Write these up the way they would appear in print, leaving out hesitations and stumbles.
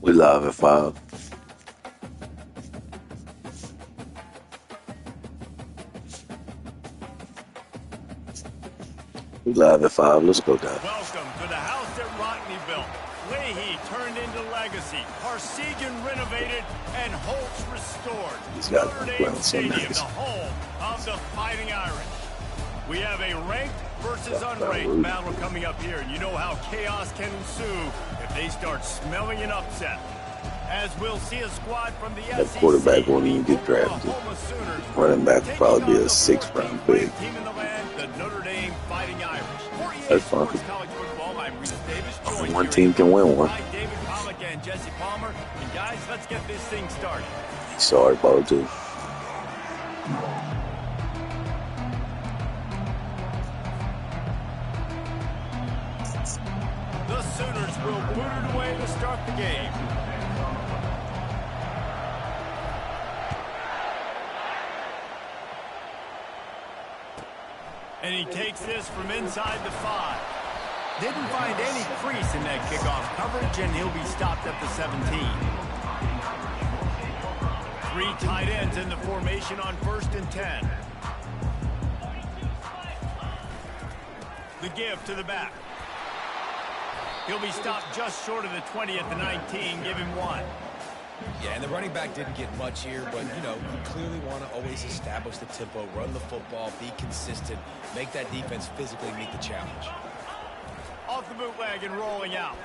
We live at 5. We live at 5. Let's go, guys. Welcome to the house that Rockne built. Leahy turned into legacy. Parsegian renovated, and Holtz restored. These guys Notre are Dame playing so Stadium, nice. the home of the Fighting Irish. We have a ranked versus That's unranked rude. battle coming up here, and you know how chaos can ensue if they start smelling an upset. As we'll see a squad from the That SEC, quarterback won't even the get drafted. Oklahoma Sooners, Running back will taking probably be on a the 6th round 14th pick. ranked team in the land, the Notre Dame Fighting Irish. 48 That's Sports fine. College Football. I'm Reese Davis. Only joined one here team in can win one. by David Pollack and Jesse Palmer. And guys, let's get this thing started. Sorry, ball too. The Sooners will boot it away to start the game. And he takes this from inside the 5. Didn't find any crease in that kickoff coverage, and he'll be stopped at the 17. 3 tight ends in the formation on 1st and 10. The give to the back. He'll be stopped just short of the 20 at the 19. Give him 1. Yeah, and the running back didn't get much here, but, you know, you clearly want to always establish the tempo, run the football, be consistent, make that defense physically meet the challenge. Off the bootleg and rolling out.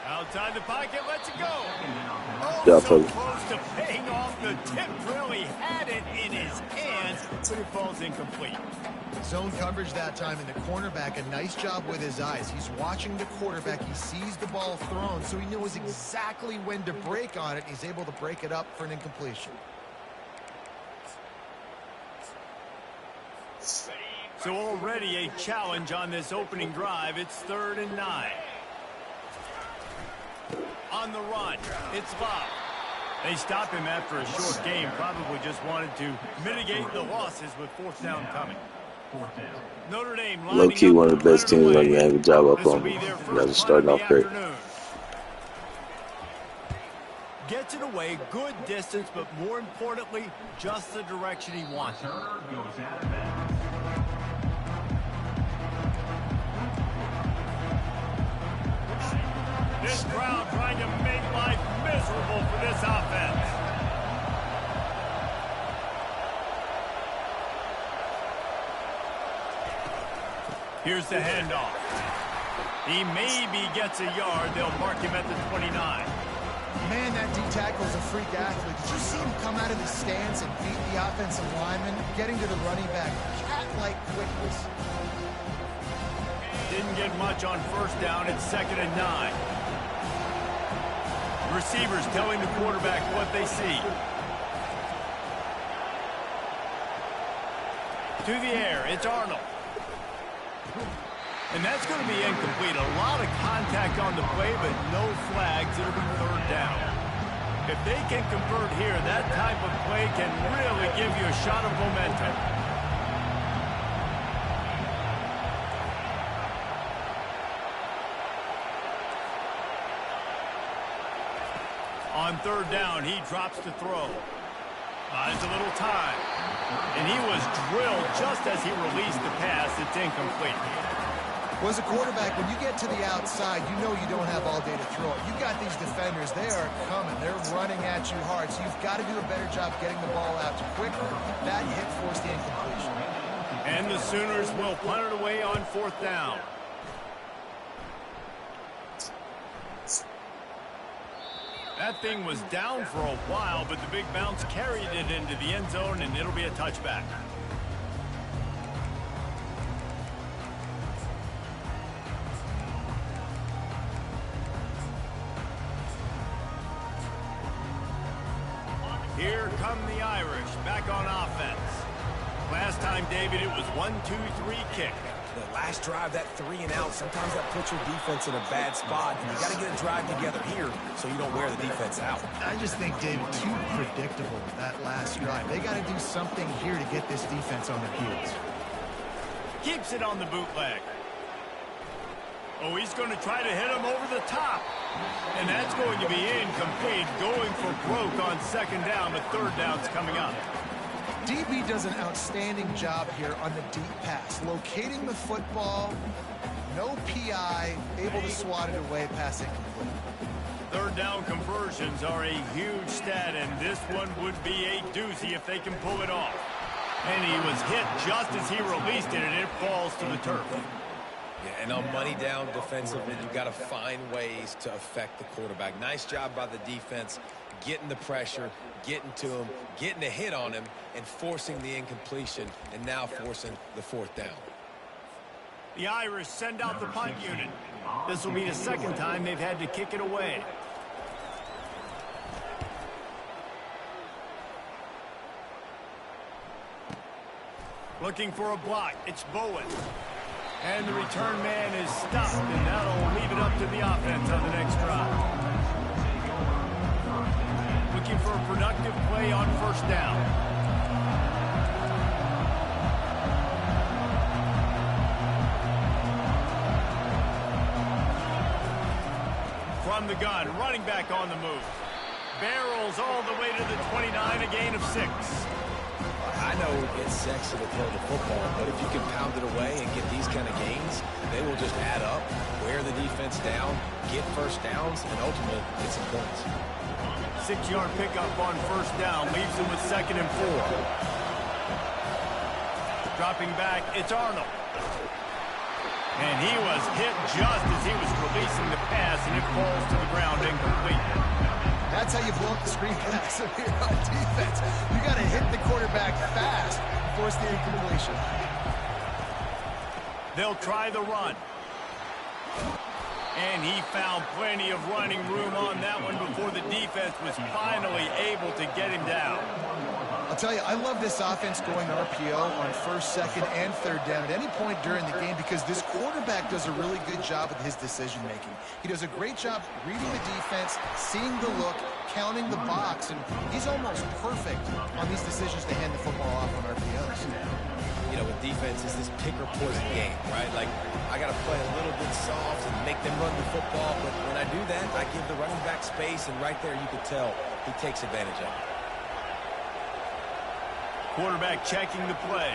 Outside the pocket, lets it go. Oh, Yeah, so fellas. close to paying off the tip drill. He had it in his hands, but it falls incomplete. Zone coverage that time, and the cornerback, a nice job with his eyes. He's watching the quarterback. He sees the ball thrown, so he knows exactly when to break on it. He's able to break it up for an incompletion. So already a challenge on this opening drive. It's 3rd and 9. On the run, it's Bob. They stop him after a short game. Probably just wanted to mitigate the losses with 4th down coming. Notre Dame lining Low key, up one of to the best run it teams. away. Like, man, good job up This will on be them. their You first guys are punt starting of off the great. afternoon. Gets it away, good distance, but more importantly, just the direction he wants. This crowd trying to make life miserable for this offense. Here's the handoff. He maybe gets a yard. They'll mark him at the 29. Man, that D-tackle is a freak athlete. Did you see him come out of the stance and beat the offensive lineman, getting to the running back? Cat-like quickness. Didn't get much on 1st down. It's 2nd and 9. Receivers telling the quarterback what they see. To the air, it's Arnold. And that's going to be incomplete. A lot of contact on the play, but no flags. It'll be 3rd down. If they can convert here, that type of play can really give you a shot of momentum. On 3rd down, he drops to throw. Buys a little time. And he was drilled just as he released the pass. It's incomplete. Well, as a quarterback, when you get to the outside, you know you don't have all day to throw it. You've got these defenders. They are coming. They're running at you hard. So you've got to do a better job getting the ball out quicker. That hit forced the incompletion. And the Sooners will punt it away on 4th down. That thing was down for a while, but the big bounce carried it into the end zone, and it'll be a touchback. Here come the Irish, back on offense. Last time, David, it was 1-2-3 kick. The last drive, that 3 and out, sometimes that puts your defense in a bad spot, and you got to get a drive together here so you don't wear the defense out. I just think, David, too predictable, that last drive. They got to do something here to get this defense on their heels. Keeps it on the bootleg. Oh, he's going to try to hit him over the top. And that's going to be incomplete, going for broke on second down, but third down's coming up. DB does an outstanding job here on the deep pass, locating the football, no PI, able to swat it away, pass incomplete. Third down conversions are a huge stat, and this one would be a doozy if they can pull it off. And he was hit just as he released it, and it falls to the turf. Yeah, and on money down defensively, you've got to find ways to affect the quarterback. Nice job by the defense, getting the pressure, getting to him, getting a hit on him, and forcing the incompletion, and now forcing the fourth down. The Irish send out the punt unit. This will be the second time they've had to kick it away. Looking for a block. It's Bowen. And the return man is stopped, and that'll leave it up to the offense on the next drive. Looking for a productive play on first down. From the gun, running back on the move. Barrels all the way to the 29, a gain of 6. I know it's sexy to throw the football, but if you can pound it away and get these kind of gains, they will just add up, wear the defense down, get first downs, and ultimately get some points. 6-yard pickup on first down leaves them with 2nd and 4. Dropping back, it's Arnold. And he was hit just as he was releasing the pass, and it falls to the ground incomplete. That's how you blow up the screen pass here on defense. You got to hit the quarterback fast and force the incompletion. They'll try the run. And he found plenty of running room on that one before the defense was finally able to get him down. I'll tell you, I love this offense going RPO on first, second, and third down at any point during the game because this quarterback does a really good job with his decision-making. He does a great job reading the defense, seeing the look, counting the box, and he's almost perfect on these decisions to hand the football off on RPOs. You know, with defense, it's this pick-or-poison game, right? Like, I got to play a little bit soft and make them run the football, but when I do that, I give the running back space, and right there you can tell he takes advantage of it. Quarterback checking the play.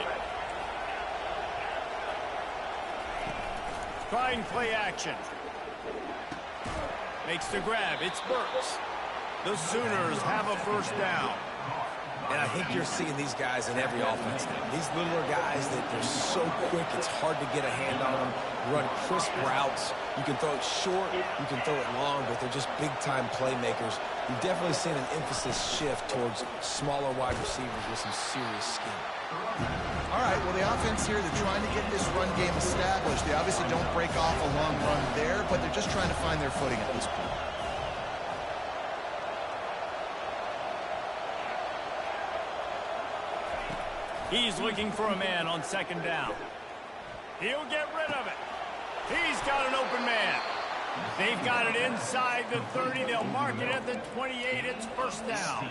Trying play action. Makes the grab. It's Burks. The Sooners have a first down. And I think you're seeing these guys in every offense now. These littler guys that they're so quick, it's hard to get a hand on them. Run crisp routes. You can throw it short, you can throw it long, but they're just big-time playmakers. You've definitely seen an emphasis shift towards smaller wide receivers with some serious skill. All right, well, the offense here, they're trying to get this run game established. They obviously don't break off a long run there, but they're just trying to find their footing at this point. He's looking for a man on second down. He'll get rid of it. He's got an open man. They've got it inside the 30. They'll mark it at the 28. It's first down.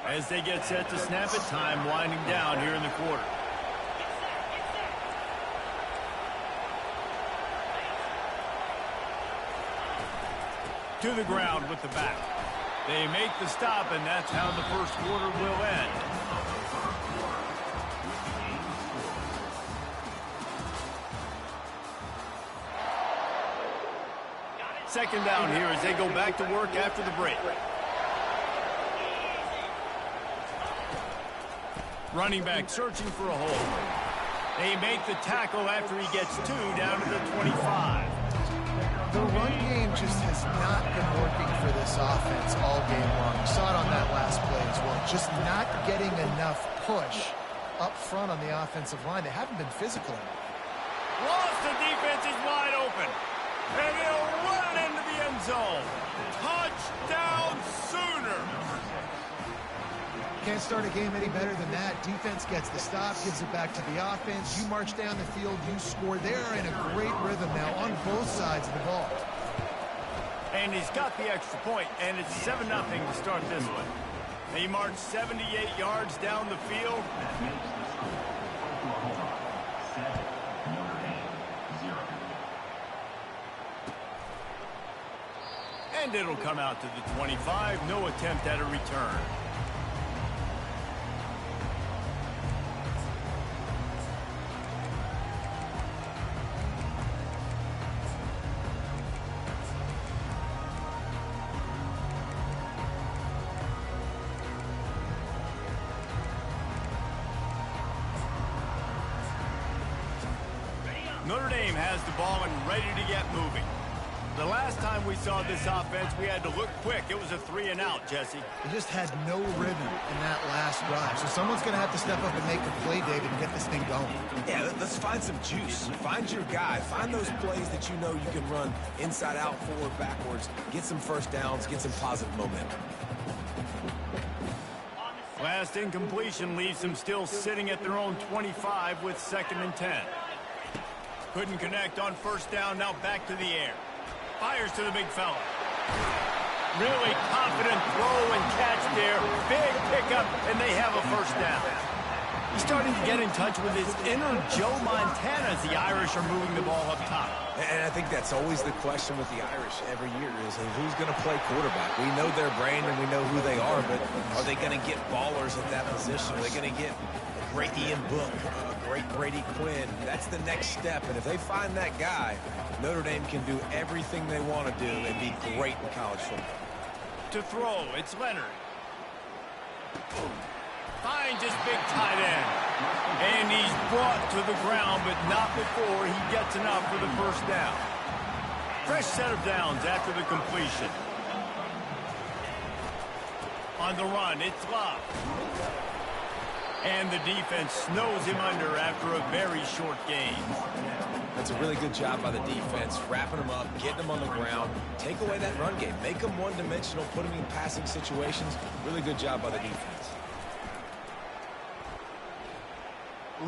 As they get set to snap it, time winding down here in the quarter. To the ground with the back. They make the stop, and that's how the first quarter will end. Second down here as they go back to work after the break. Running back searching for a hole. They make the tackle after he gets 2 down to the 25. The run game just has not been working for this offense all game long. You saw it on that last play as well. Just not getting enough push up front on the offensive line. They haven't been physical enough. Lost, the defense is wide open. And he'll run it into the end zone. Touchdown, Sooners! Can't start a game any better than that. Defense gets the stop, gives it back to the offense. You march down the field, you score. They're in a great rhythm now on both sides of the ball. And he's got the extra point, and it's 7-0 to start this one. They march 78 yards down the field. And And it'll come out to the 25. No attempt at a return. Notre Dame has the ball and ready to get moving. The last time we saw this offense, we had to look quick. It was a 3-and-out, Jesse. They just had no rhythm in that last drive. So someone's going to have to step up and make a play, David, and get this thing going. Yeah, let's find some juice. Find your guy. Find those plays that you know you can run inside out, forward, backwards. Get some first downs. Get some positive momentum. Last incompletion leaves them still sitting at their own 25 with 2nd and 10. Couldn't connect on first down. Now back to the air. Fires to the big fella. Really confident throw and catch there. Big pickup, and they have a first down. He's starting to get in touch with his inner Joe Montana as the Irish are moving the ball up top. And I think that's always the question with the Irish every year is who's going to play quarterback. We know their brand and we know who they are, but are they going to get ballers at that position? Are they going to get a great Ian Book, a great Brady Quinn? That's the next step. And if they find that guy, Notre Dame can do everything they want to do and be great in college football. To throw, it's Leonard. Finds his big tight end. And he's brought to the ground, but not before he gets enough for the first down. Fresh set of downs after the completion. On the run, it's Love. And the defense snows him under after a very short gain. That's a really good job by the defense, wrapping them up, getting them on the ground, take away that run game, make them one-dimensional, put them in passing situations. Really good job by the defense.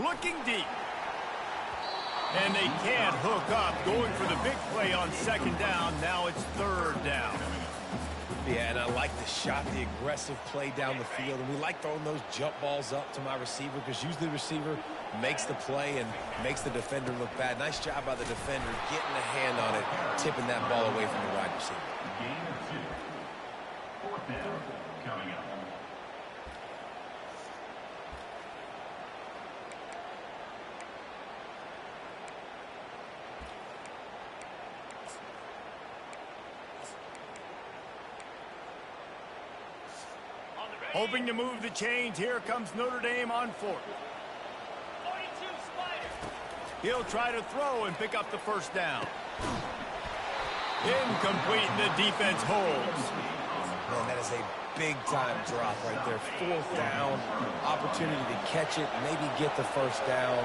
Looking deep. And they can't hook up. Going for the big play on 2nd down. Now it's 3rd down. Yeah, and I like the shot, the aggressive play down the field. And we like throwing those jump balls up to my receiver because usually the receiver makes the play and makes the defender look bad. Nice job by the defender getting a hand on it, tipping that ball away from the wide receiver. Hoping to move the chains. Here comes Notre Dame on 4th. He'll try to throw and pick up the first down. Incomplete, and the defense holds. Man, that is a big-time drop right there. 4th down, opportunity to catch it, maybe get the first down.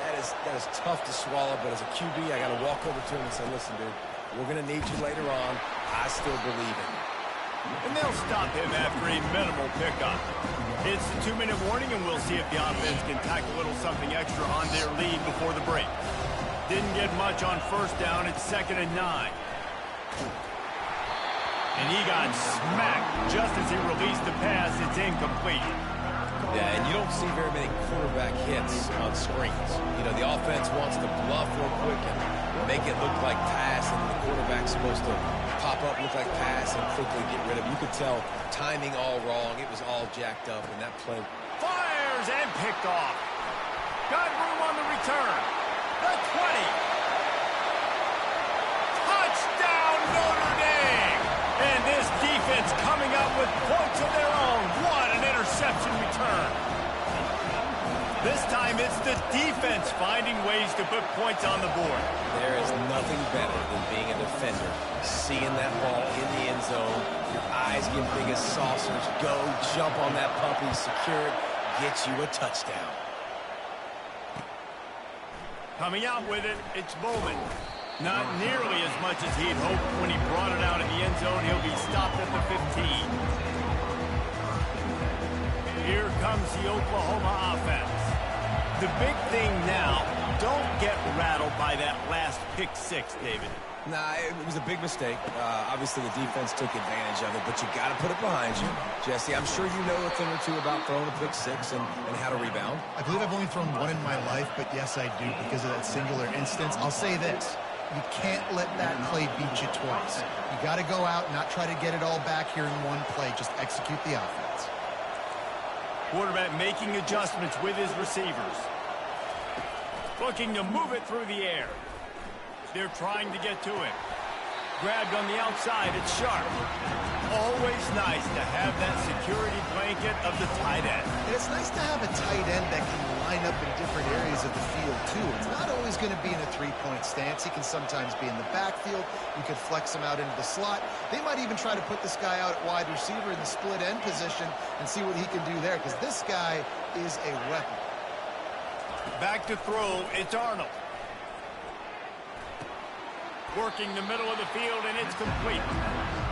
That is tough to swallow, but as a QB, I got to walk over to him and say, listen, dude, we're going to need you later on. I still believe in you. And they'll stop him after a minimal pickup. It's the 2-minute warning, and we'll see if the offense can tack a little something extra on their lead before the break. Didn't get much on first down. It's 2nd and 9. And he got smacked just as he released the pass. It's incomplete. Yeah, and you don't see very many quarterback hits on screens. You know, the offense wants to bluff real quick and make it look like pass, and the quarterback's supposed to pop up, look like pass, and quickly get rid of it. You could tell timing all wrong. It was all jacked up, and that play Fires and picked off. Got room on the return. The 20. Touchdown, Notre Dame. And this defense coming up with points of their own. What an interception return. This time it's the defense finding ways to put points on the board. There is nothing better than being a defender, seeing that ball in the end zone, your eyes get big as saucers, go, jump on that puppy, secure it, get you a touchdown. Coming out with it, it's Bowman. Not nearly as much as he'd hoped when he brought it out in the end zone. He'll be stopped at the 15. Here comes the Oklahoma offense. The big thing now, don't get rattled by that last pick 6, David. Nah, it was a big mistake. Obviously, the defense took advantage of it, but you got to put it behind you. Jesse, I'm sure you know a thing or two about throwing a pick 6 and how to rebound. I believe I've only thrown one in my life, but yes, I do because of that singular instance. I'll say this. You can't let that play beat you twice. You got to go out and not try to get it all back here in one play. Just execute the offense. Quarterback making adjustments with his receivers. Looking to move it through the air. They're trying to get to him. Grabbed on the outside, it's Sharp. Always nice to have that security blanket of the tight end. And it's nice to have a tight end that can line up in different areas of the field, too. It's not always going to be in a three-point stance. He can sometimes be in the backfield. You could flex him out into the slot. They might even try to put this guy out at wide receiver in the split end position and see what he can do there, because this guy is a weapon. Back to throw, it's Arnold. Working the middle of the field, and it's complete.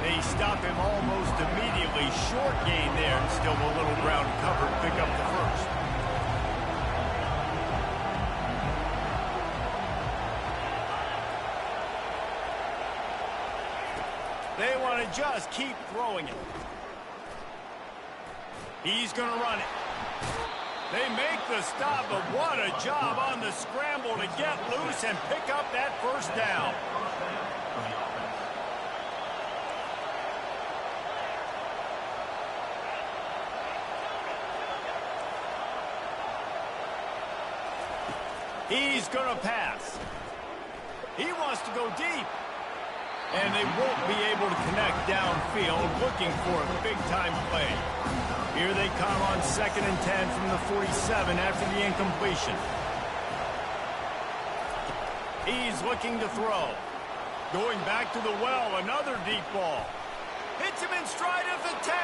They stop him almost immediately. Short gain there, and still a little ground covered. Pick up the first. They want to just keep throwing it. He's going to run it. They make the stop, but what a job on the scramble to get loose and pick up that first down. He's going to pass. He wants to go deep. And they won't be able to connect downfield, looking for a big-time play. Here they come on 2nd and 10 from the 47 after the incompletion. He's looking to throw. Going back to the well, another deep ball. Hits him in stride at the 10.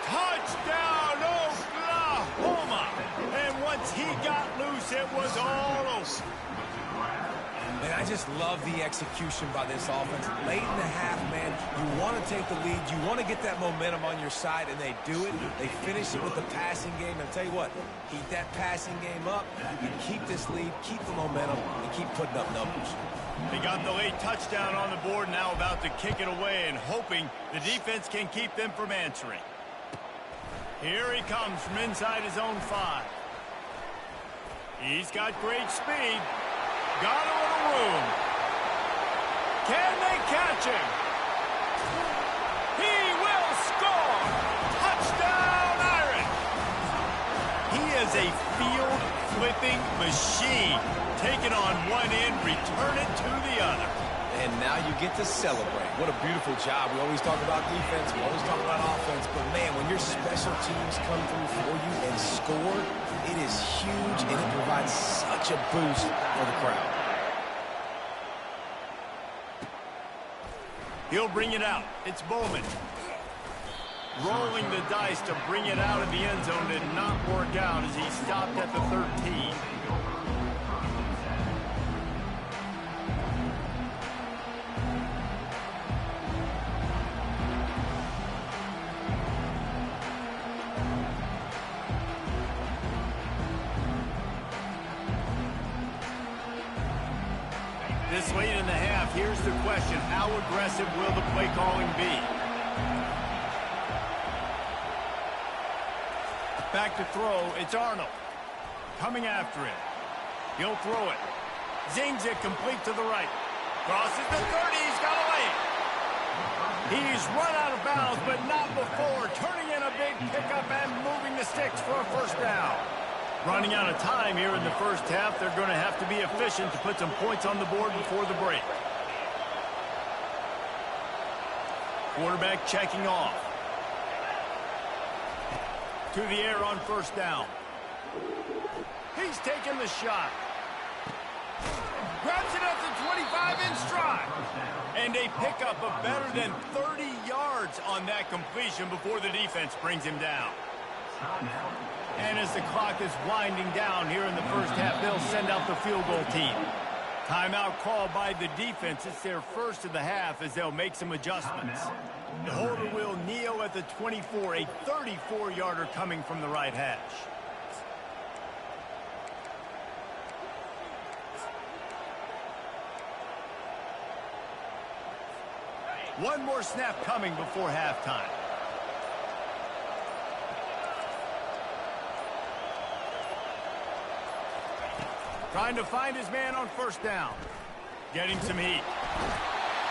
Touchdown, Oklahoma! And once he got loose, it was all over. And I just love the execution by this offense. Late in the half, man, you want to take the lead. You want to get that momentum on your side, and they do it. They finish it with the passing game. And I'll tell you what, keep that passing game up. You can keep this lead, keep the momentum, and keep putting up numbers. They got the late touchdown on the board, now about to kick it away and hoping the defense can keep them from answering. Here he comes from inside his own 5. He's got great speed. Got a little room. Can they catch him? He will score! Touchdown, Iron! He is a field-flipping machine. Take it on one end, return it to the other. And now you get to celebrate. What a beautiful job. We always talk about defense, we always talk about offense, but man, when your special teams come through for you and score, it is huge, and it provides such a boost for the crowd. He'll bring it out. It's Bowman. Rolling the dice to bring it out of the end zone did not work out as he stopped at the 13. This late in the half, here's the question. How aggressive will the play calling be? Back to throw, it's Arnold. Coming after it. He'll throw it. Zings it complete to the right. Crosses the 30, he's got a lane. He's run out of bounds, but not before. Turning in a big pickup and moving the sticks for a first down. Running out of time here in the first half. They're going to have to be efficient to put some points on the board before the break. Quarterback checking off. To the air on first down. He's taking the shot. Grabs it at the 25 in stride. And a pickup of better than 30 yards on that completion before the defense brings him down. And as the clock is winding down here in the first half, they'll send out the field goal team. Timeout called by the defense. It's their first of the half as they'll make some adjustments. The holder will kneel at the 24, a 34-yarder coming from the right hash. One more snap coming before halftime. Trying to find his man on first down. Getting some heat.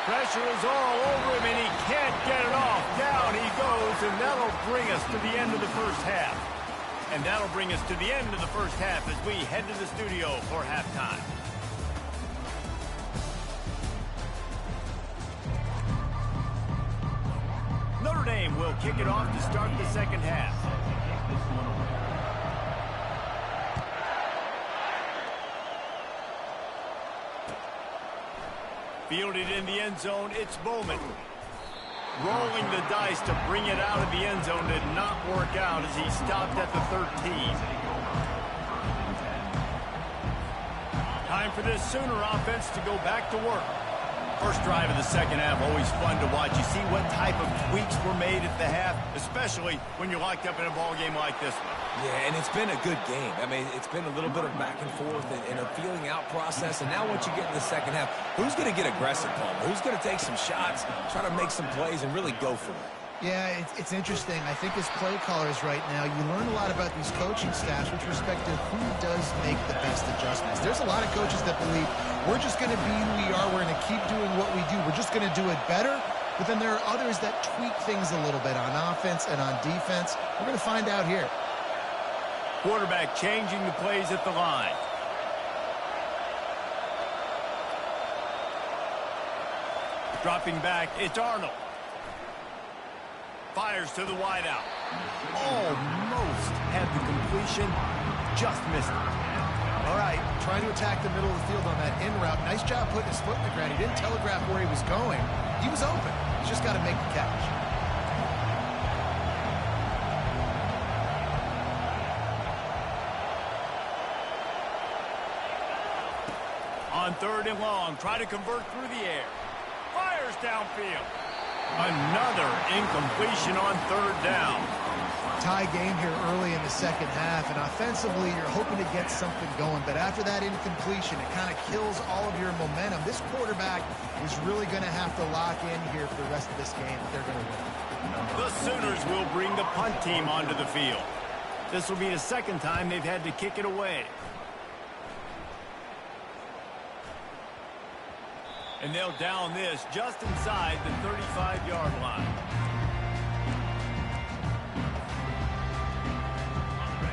Pressure is all over him, and he can't get it off. Down he goes, and that'll bring us to the end of the first half. And that'll bring us to the end of the first half as we head to the studio for halftime. Notre Dame will kick it off to start the second half. Fielded in the end zone, it's Bowman. Rolling the dice to bring it out of the end zone did not work out as he stopped at the 13. Time for this Sooner offense to go back to work. First drive of the second half, always fun to watch. You see what type of tweaks were made at the half, especially when you're locked up in a ball game like this one. Yeah, and it's been a good game. I mean, it's been a little bit of back and forth and a feeling out process. And now once you get in the second half, who's going to get aggressive, Palmer? Who's going to take some shots, try to make some plays, and really go for it? Yeah, it's interesting. I think as play callers right now, you learn a lot about these coaching staffs with respect to who does make the best adjustments. There's a lot of coaches that believe we're just going to be who we are. We're going to keep doing what we do. We're just going to do it better. But then there are others that tweak things a little bit on offense and on defense. We're going to find out here. Quarterback changing the plays at the line. Dropping back, it's Arnold. Fires to the wideout. Almost had the completion, just missed it. All right, trying to attack the middle of the field on that in route. Nice job putting his foot in the ground. He didn't telegraph where he was going. He was open. He's just got to make the catch. On third and long, try to convert through the air. Fires downfield. Another incompletion on third down. Tie game here early in the second half, and offensively you're hoping to get something going, but after that incompletion, it kind of kills all of your momentum. This quarterback is really going to have to lock in here for the rest of this game if they're going to win. The Sooners will bring the punt team onto the field. This will be the second time they've had to kick it away. And they'll down this just inside the 35-yard line.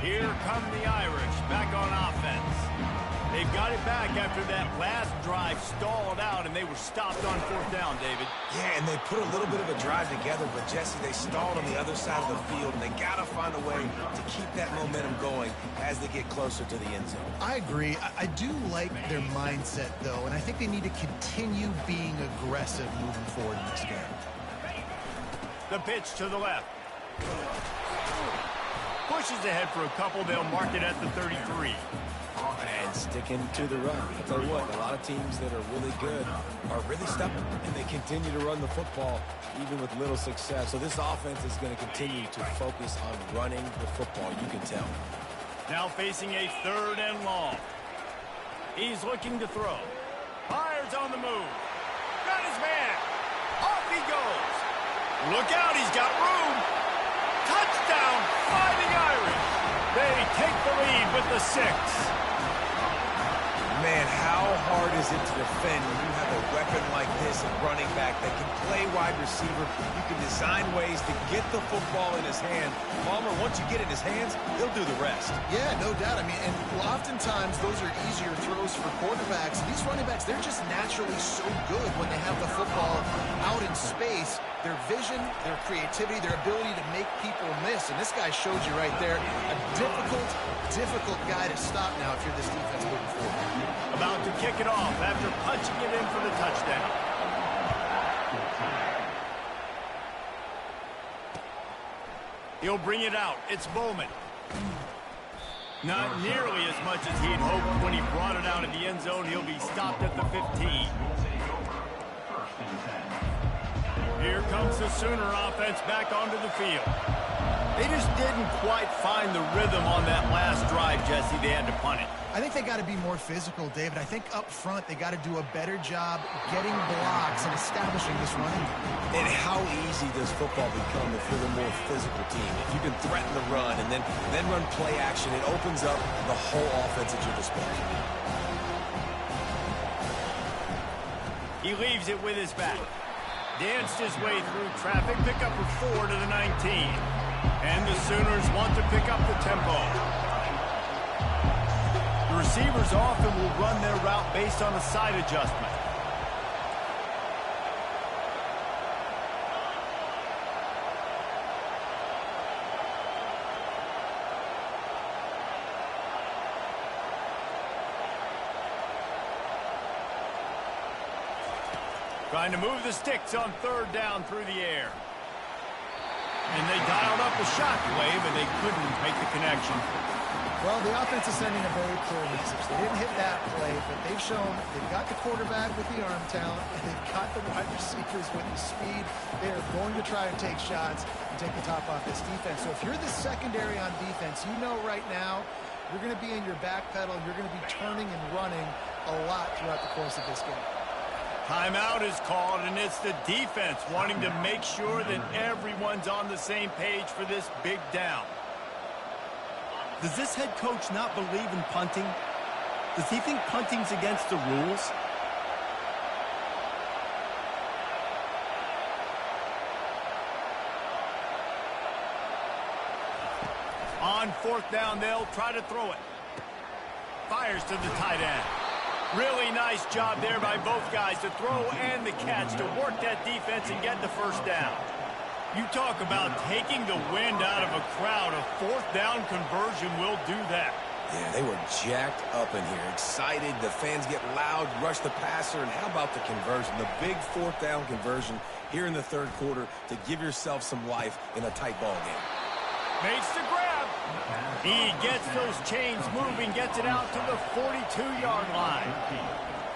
Here come the Irish back on offense. They've got it back after that last drive stalled out, and they were stopped on fourth down, David. Yeah, and they put a little bit of a drive together, but, Jesse, they stalled on the other side of the field, and they got to find a way to keep that momentum going as they get closer to the end zone. I agree. I do like their mindset, though, and I think they need to continue being aggressive moving forward in this game. The pitch to the left. Pushes ahead for a couple. They'll mark it at the 33. And sticking to the run. I'll tell you what, a lot of teams that are really good are really stubborn, and they continue to run the football even with little success. So this offense is going to continue to focus on running the football, you can tell. Now facing a third and long. He's looking to throw. Fires on the move. Got his man. Off he goes. Look out, he's got room. Touchdown, Fighting Irish. They take the lead with the 6. Man, how hard is it to defend when you have a weapon like this at running back that can play wide receiver? You can design ways to get the football in his hand. Palmer, once you get it in his hands, he'll do the rest. Yeah, no doubt. I mean, and oftentimes those are easier throws for quarterbacks. These running backs, they're just naturally so good when they have the football out in space. Their vision, their creativity, their ability to make people miss. And this guy showed you right there, a difficult guy to stop now if you're this defense moving forward. About to kick it off after punching it in for the touchdown. He'll bring it out. It's Bowman. Not nearly as much as he'd hoped when he brought it out in the end zone. He'll be stopped at the 15. Here comes the Sooner offense back onto the field. They just didn't quite find the rhythm on that last drive, Jesse. They had to punt it. I think they got to be more physical, David. I think up front they got to do a better job getting blocks and establishing this running. And how easy does football become if you're the more physical team? If you can threaten the run and then run play action, it opens up the whole offense at your disposal. He leaves it with his back. Danced his way through traffic, pick up a 4 to the 19. And the Sooners want to pick up the tempo. The receivers often will run their route based on a side adjustment. Trying to move the sticks on 3rd down through the air. And they dialed up a shockwave, and they couldn't make the connection. Well, the offense is sending a very clear message. They didn't hit that play, but they've shown they've got the quarterback with the arm talent, and they've got the wide receivers with the speed. They are going to try and take shots and take the top off this defense. So if you're the secondary on defense, you know right now you're going to be in your back pedal. You're going to be turning and running a lot throughout the course of this game. Timeout is called, and it's the defense wanting to make sure that everyone's on the same page for this big down. Does this head coach not believe in punting? Does he think punting's against the rules? On 4th down, they'll try to throw it. Fires to the tight end. Really nice job there by both guys to throw and the catch to work that defense and get the 1st down. You talk about taking the wind out of a crowd. A 4th down conversion will do that. Yeah, they were jacked up in here, excited. The fans get loud, rush the passer, and how about the conversion? The big 4th down conversion here in the 3rd quarter to give yourself some life in a tight ball game. Makes the grab. He gets those chains moving, gets it out to the 42-yard line.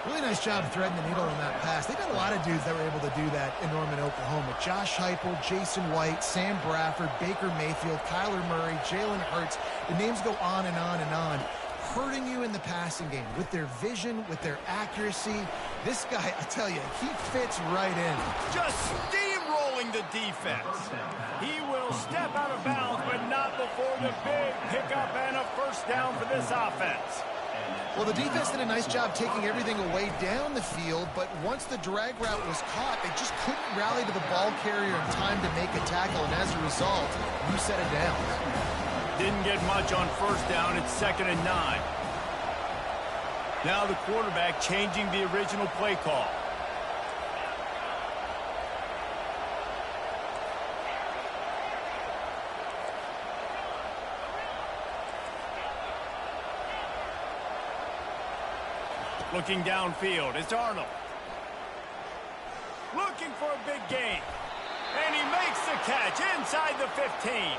Really nice job threading the needle on that pass. They've got a lot of dudes that were able to do that in Norman, Oklahoma. Josh Heupel, Jason White, Sam Bradford, Baker Mayfield, Kyler Murray, Jalen Hurts. The names go on and on and on. Hurting you in the passing game with their vision, with their accuracy. This guy, I tell you, he fits right in. Just steamrolling the defense. He will step out of bounds, but not before the big pickup and a 1st down for this offense. Well, the defense did a nice job taking everything away down the field, but once the drag route was caught, they just couldn't rally to the ball carrier in time to make a tackle, and as a result, you set it down. Didn't get much on 1st down. It's 2nd and 9. Now the quarterback changing the original play call. Looking downfield, it's Arnold. Looking for a big gain. And he makes the catch inside the 15.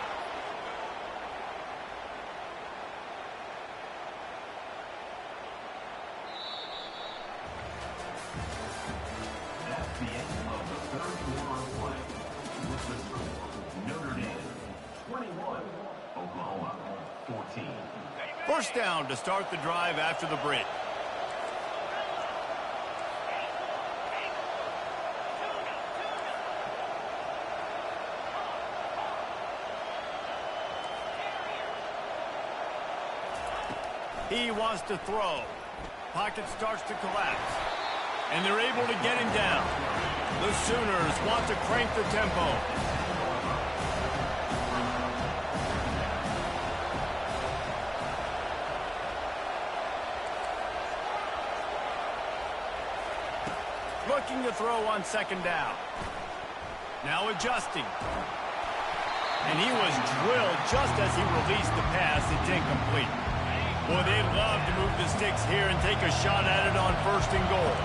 That's the end of the 3rd quarter of play. With the score, Notre Dame 21, Oklahoma 14. 1st down to start the drive after the break. He wants to throw. Pocket starts to collapse. And they're able to get him down. The Sooners want to crank the tempo. Looking to throw on 2nd down. Now adjusting. And he was drilled just as he released the pass. It's incomplete. Boy, they'd love to move the sticks here and take a shot at it on 1st and goal.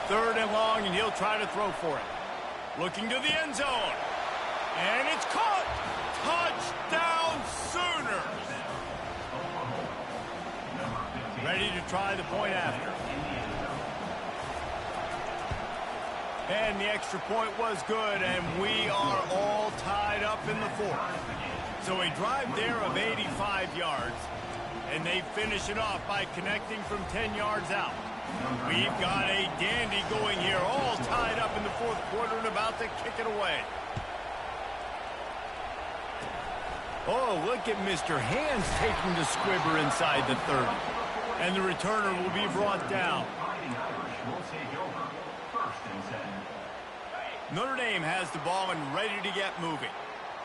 Third and long, and he'll try to throw for it. Looking to the end zone. And it's caught. Touchdown, Sooners. Ready to try the point after. And the extra point was good, and we are all tied up in the 4th. So a drive there of 85 yards, and they finish it off by connecting from 10 yards out. We've got a dandy going here, all tied up in the 4th quarter and about to kick it away. Oh, look at Mr. Hands taking the squibber inside the 30. And the returner will be brought down. Fighting Irish will take over. 1st and 10. Notre Dame has the ball and ready to get moving.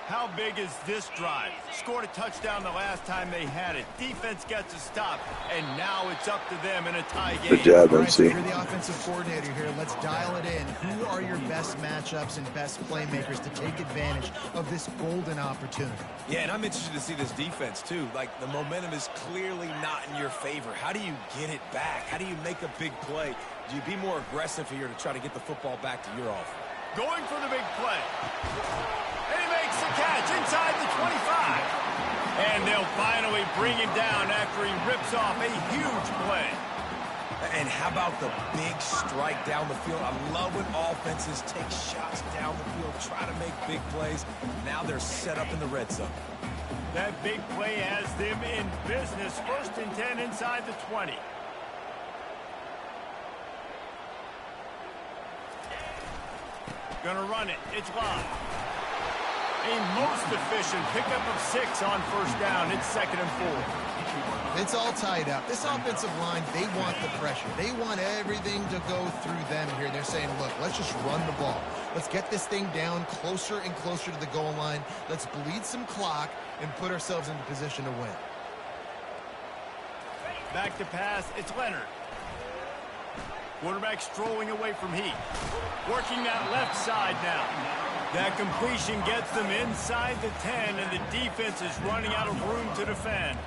How big is this drive? Scored a touchdown the last time they had it. Defense gets a stop, and now it's up to them in a tie game. Good job, All right, so MC. you're the offensive coordinator here. Let's dial it in. Who are your best matchups and best playmakers to take advantage of this golden opportunity? Yeah, and I'm interested to see this defense, too. Like, the momentum is clearly not in your favor. How do you get it back? How do you make a big play? Do you be more aggressive here to try to get the football back to your offense? Going for the big play. And he makes the catch inside the 25. And they'll finally bring him down after he rips off a huge play. And how about the big strike down the field? I love when offenses take shots down the field, try to make big plays. Now they're set up in the red zone. That big play has them in business. 1st and 10 inside the 20. Gonna run it. It's live. A most efficient pickup of 6 on 1st down. It's 2nd and 4. It's all tied up. This offensive line, they want the pressure. They want everything to go through them here. They're saying, look, let's just run the ball. Let's get this thing down closer and closer to the goal line. Let's bleed some clock and put ourselves into position to win. Back to pass. It's Leonard. Quarterback strolling away from Heath. Working that left side now. That completion gets them inside the 10, and the defense is running out of room to defend.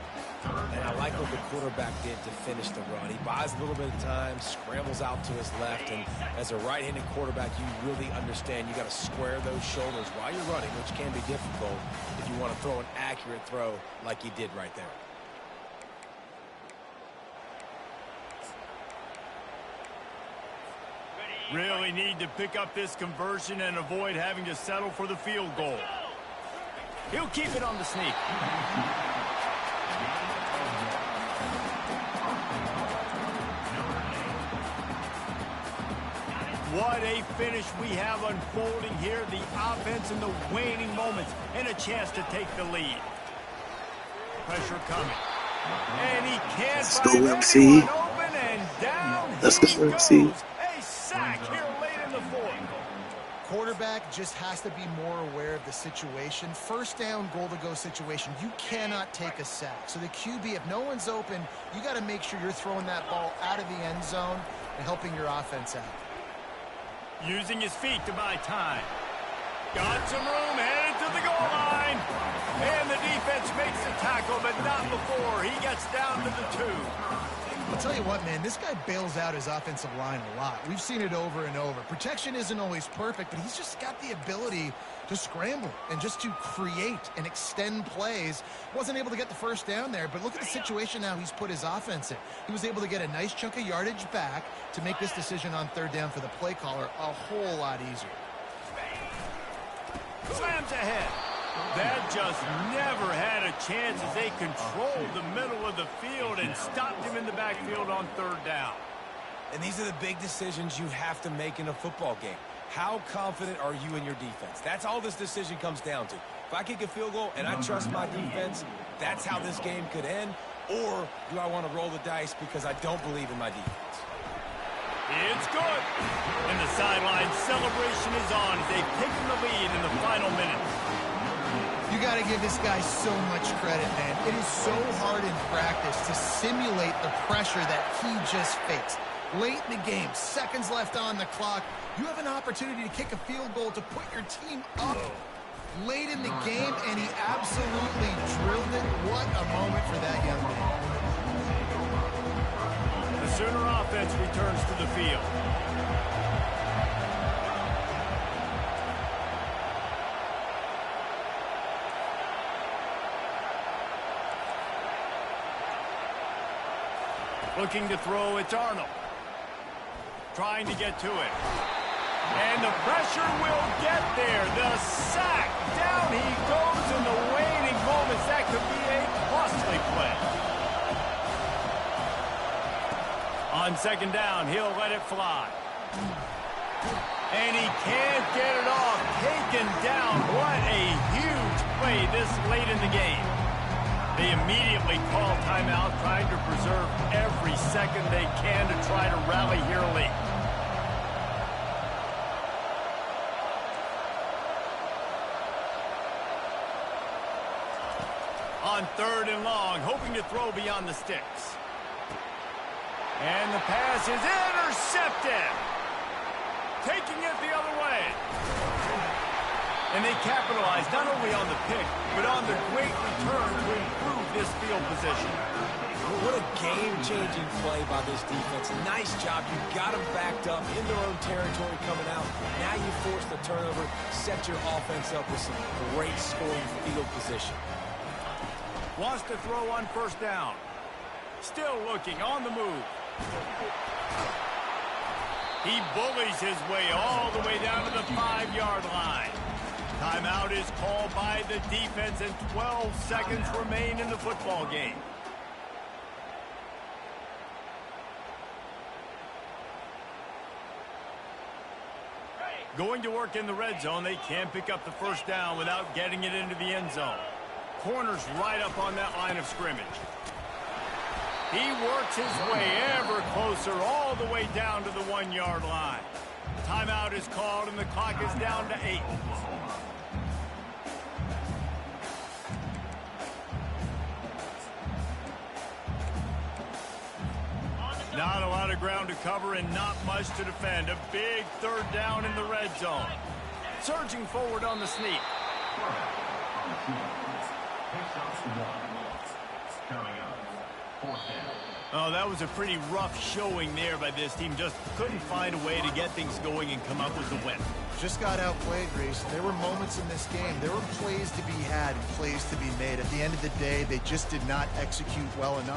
And I like what the quarterback did to finish the run. He buys a little bit of time, scrambles out to his left, and as a right-handed quarterback, you really understand you got to square those shoulders while you're running, which can be difficult if you want to throw an accurate throw like he did right there. Really need to pick up this conversion and avoid having to settle for the field goal. He'll keep it on the sneak. What a finish we have unfolding here. The offense in the waning moments and a chance to take the lead. Pressure coming. And he can't Let's find go, MC. anyone open, and down Let's he go, MC. goes. A sack here late in the 4th. Quarterback just has to be more aware of the situation. 1st down, goal-to-go situation. You cannot take a sack. So the QB, if no one's open, you got to make sure you're throwing that ball out of the end zone and helping your offense out. Using his feet to buy time. Got some room, headed to the goal line. And the defense makes the tackle, but not before he gets down to the 2. I'll tell you what, man, this guy bails out his offensive line a lot. We've seen it over and over. Protection isn't always perfect, but he's just got the ability to scramble and just to create and extend plays. Wasn't able to get the 1st down there, but look at the situation now he's put his offense in. He was able to get a nice chunk of yardage back to make this decision on 3rd down for the play caller a whole lot easier. Slams ahead. That just never had a chance as they controlled the middle of the field and stopped him in the backfield on 3rd down. And these are the big decisions you have to make in a football game. How confident are you in your defense? That's all this decision comes down to. If I kick a field goal and I trust my defense, that's how this game could end. Or do I want to roll the dice because I don't believe in my defense? It's good. And the sideline celebration is on as they've taken the lead in the final minutes. You got to give this guy so much credit, man. It is so hard in practice to simulate the pressure that he just faced. Late in the game, seconds left on the clock, you have an opportunity to kick a field goal to put your team up late in the game, and he absolutely drilled it. What a moment for that young man. The Sooner offense returns to the field. Looking to throw, it's Arnold. Trying to get to it. And the pressure will get there. The sack. Down he goes in the waning moments. That could be a costly play. On 2nd down, he'll let it fly. And he can't get it off. Taken down. What a huge play this late in the game. They immediately call timeout, trying to preserve every second they can to try to rally here late. On 3rd and long, hoping to throw beyond the sticks. And the pass is intercepted. Taking it the other way. And they capitalize not only on the pick, but on the great return to improve this field position. What a game-changing play by this defense. Nice job. You got them backed up in their own territory coming out. Now you force the turnover, set your offense up with some great scoring field position. Wants to throw on 1st down. Still looking on the move. He bullies his way all the way down to the 5-yard line. Timeout is called by the defense and 12 seconds remain in the football game. Going to work in the red zone, they can't pick up the 1st down without getting it into the end zone. Corner's right up on that line of scrimmage. He works his way ever closer all the way down to the 1-yard line. Timeout is called and the clock is down to 8. Not a lot of ground to cover and not much to defend. A big 3rd down in the red zone. Surging forward on the sneak. Oh, that was a pretty rough showing there by this team. Just couldn't find a way to get things going and come up with the win. Just got outplayed, Reese. There were moments in this game. There were plays to be had and plays to be made. At the end of the day, they just did not execute well enough.